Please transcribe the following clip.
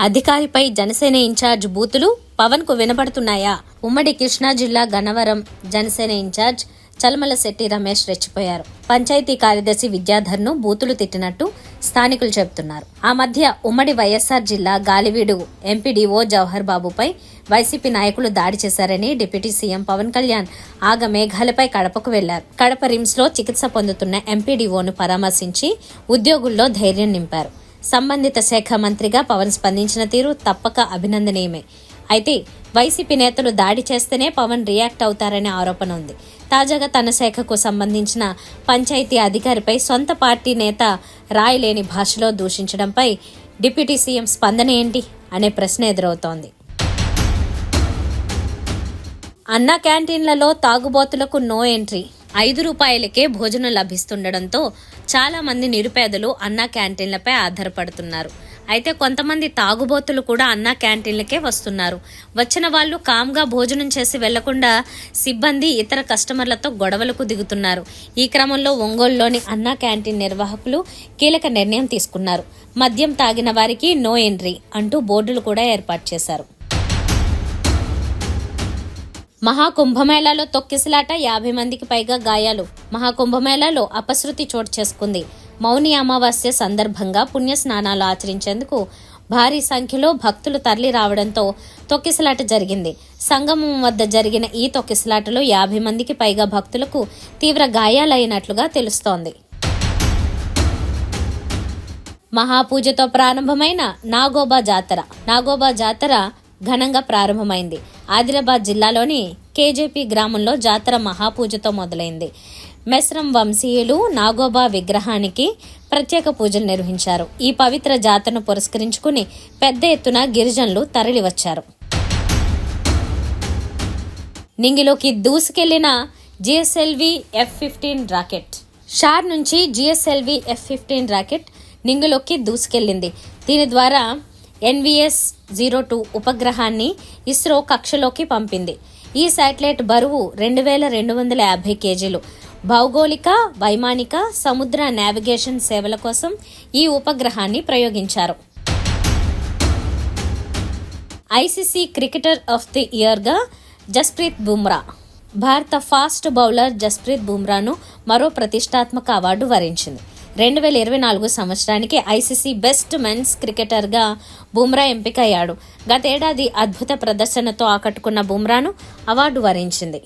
అధికారిపై Janasena incharge బూతులు పవన్ కు వినబడుతున్నాయా? ఉమ్మడి కృష్ణా జిల్లా గన్నవరం జనసేన ఇన్ఛార్జ్ చలమల శెట్టి రమేష్ రెచ్చిపోయారు. పంచాయతీ కార్యదర్శి విద్యాధర్ను బూతులు తిట్టినట్టు స్థానికులు చెబుతున్నారు. ఆ మధ్య ఉమ్మడి వైఎస్ఆర్ జిల్లా గాలివీడు ఎంపీడీఓ జవహర్ బాబుపై వైసీపీ నాయకులు దాడి చేశారని డిప్యూటీ సీఎం పవన్ కళ్యాణ్ ఆగమేఘాలపై కడపకు వెళ్లారు. కడప రిమ్స్ లో చికిత్స పొందుతున్న ఎంపీడీఓను పరామర్శించి ఉద్యోగుల్లో ధైర్యం నింపారు. సంబంధిత శాఖ మంత్రిగా పవన్ స్పందించిన తీరు తప్పక అభినందనీయమే. అయితే వైసీపీ నేతలు దాడి చేస్తేనే పవన్ రియాక్ట్ అవుతారనే ఆరోపణ ఉంది. తాజాగా తన శాఖకు సంబంధించిన పంచాయతీ అధికారిపై సొంత పార్టీ నేత రాయలేని భాషలో దూషించడంపై డిప్యూటీ సీఎం స్పందన ఏంటి అనే ప్రశ్న ఎదురవుతోంది. అన్నా క్యాంటీన్లలో తాగుబోతులకు నో ఎంట్రీ. 5 రూపాయలకే భోజనం లభిస్తుండడంతో చాలా మంది నిరుపేదలు అన్నా క్యాంటీన్లపై ఆధారపడుతున్నారు. అయితే కొంతమంది తాగుబోతులు కూడా అన్నా క్యాంటీన్లకే వస్తున్నారు. వచ్చిన వాళ్ళు కామ్గా భోజనం చేసి వెళ్లకుండా సిబ్బంది ఇతర కస్టమర్లతో గొడవలకు దిగుతున్నారు. ఈ క్రమంలో ఒంగోలులోని అన్నా క్యాంటీన్ నిర్వాహకులు కీలక నిర్ణయం తీసుకున్నారు. మద్యం తాగిన వారికి నో ఎంట్రీ అంటూ బోర్డులు కూడా ఏర్పాటు చేశారు. మహాకుంభమేళాలో తొక్కిసలాట, 50 మందికి పైగా గాయాలు. మహాకుంభమేళాలో అపశృతి చోటు చేసుకుంది. మౌని అమావాస్య సందర్భంగా పుణ్య స్నానాలు ఆచరించేందుకు భారీ సంఖ్యలో భక్తులు తరలి రావడంతో తొక్కిసలాట జరిగింది. సంగమం వద్ద జరిగిన ఈ తొక్కిసలాటలో 50 మందికి పైగా భక్తులకు తీవ్ర గాయాలైనట్లుగా తెలుస్తోంది. మహాపూజతో ప్రారంభమైన నాగోబా జాతర ఘనంగా ప్రారంభమైంది. ఆదిలాబాద్ జిల్లాలోని కేజేపీ గ్రామంలో జాతర మహాపూజతో మొదలైంది. మెస్రం వంశీయులు నాగోబా విగ్రహానికి ప్రత్యేక పూజలు నిర్వహించారు. ఈ పవిత్ర జాతరను పురస్కరించుకుని పెద్ద ఎత్తున గిరిజనులు తరలివచ్చారు. నింగిలోకి దూసుకెళ్లిన జిఎస్ఎల్వి F-15 రాకెట్. షార్ నుంచి జిఎస్ఎల్వి F-15 రాకెట్ నింగిలోకి దూసుకెళ్లింది. దీని ద్వారా NVS-02 ఉపగ్రహాన్ని ఇస్రో కక్షలోకి పంపింది. ఈ శాటిలైట్ బరువు 2250 కేజీలు. భౌగోళిక, వైమానిక, సముద్ర నావిగేషన్ సేవల కోసం ఈ ఉపగ్రహాన్ని ప్రయోగించారు. ఐసీసీ క్రికెటర్ ఆఫ్ ది ఇయర్గా జస్ప్రీత్ బుమ్రా. భారత ఫాస్ట్ బౌలర్ జస్ప్రీత్ బుమ్రాను మరో ప్రతిష్టాత్మక అవార్డు వరించింది. 2024 సంవత్సరానికి ఐసీసీ బెస్ట్ మెన్స్ క్రికెటర్గా బుమ్రా ఎంపికయ్యాడు. గతేడాది అద్భుత ప్రదర్శనతో ఆకట్టుకున్న బుమ్రాను అవార్డు వరించింది.